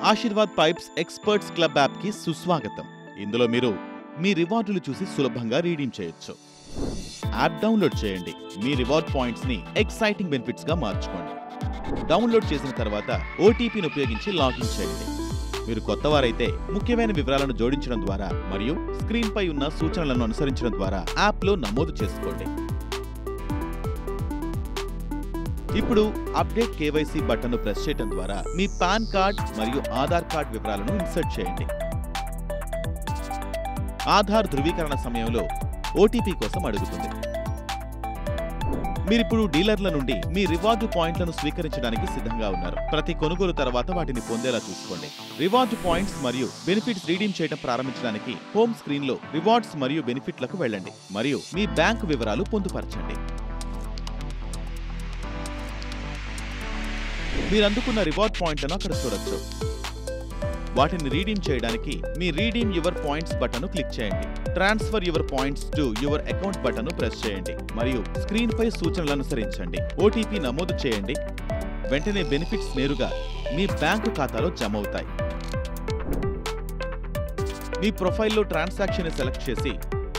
Aashirvaad pipes experts club యాప్కి సుస్వాగతం. ఇందులో మీరు మీ రివార్డులు చూసి సులభంగా రీడీమ్ చేయొచ్చు. యాప్ డౌన్లోడ్ చేయండి. మీ రివార్డ్ పాయింట్స్ని ఎక్సైటింగ్ బెనిఫిట్స్గా మార్చుకోండి. డౌన్లోడ్ చేసిన తర్వాత ఓటీపీని ఉపయోగించి లాగిన్ చేయండి. మీరు కొత్తవారైతే ముఖ్యమైన వివరాలను జోడించడం ద్వారా మరియు స్క్రీన్పై ఉన్న సూచనలను అనుసరించడం ద్వారా యాప్లో నమోదు చేసుకోండి. ఇప్పుడు అప్డేట్ కేవైసీ బటన్ను ప్రెస్ చేయడం ద్వారా మీ పాన్ కార్డ్ మరియు ఆధార్ కార్డ్ వివరాలను ఇన్సర్ట్ చేయండి. ఆధార్ ధృవీకరణ సమయంలో ఓటీపీ కోసం అడుగుతుంది. మీరిప్పుడు డీలర్ల నుండి మీ రివార్డు పాయింట్లను స్వీకరించడానికి సిద్ధంగా ఉన్నారు. ప్రతి కొనుగోలు తర్వాత వాటిని పొందేలా చూసుకోండి. రివార్డు పాయింట్స్ మరియు బెనిఫిట్స్ రీడీమ్ చేయడం ప్రారంభించడానికి హోమ్ స్క్రీన్లో రివార్డ్స్ మరియు బెనిఫిట్లకు వెళ్ళండి మరియు మీ బ్యాంకు వివరాలు పొందుపరచండి. మీరు అందుకున్న రివార్డ్ పాయింట్లను అక్కడ చూడొచ్చు. వాటిని రీడీమ్ చేయడానికి మీ రీడీమ్ యువర్ పాయింట్స్ బటన్ను క్లిక్ చేయండి. Transfer your points to your account బటన్ను ప్రెస్ చేయండి మరియు స్క్రీన్పై సూచనలను అనుసరించండి. ఓటీపీ నమోదు చేయండి. వెంటనే బెనిఫిట్స్ నేరుగా మీ బ్యాంకు ఖాతాలో జమ అవుతాయి. మీ ప్రొఫైల్లో ట్రాన్సాక్షన్ సెలెక్ట్ చేసి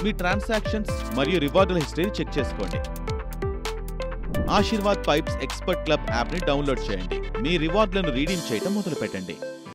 మీ ట్రాన్సాక్షన్స్ మరియు రివార్డుల హిస్టరీ చెక్ చేసుకోండి. ఆశీర్వాద్ పైప్స్ ఎక్స్పర్ట్ క్లబ్ యాప్ని డౌన్లోడ్ చేయండి. మీ రివార్డులను రీడీమ్ చేయడం మొదలుపెట్టండి.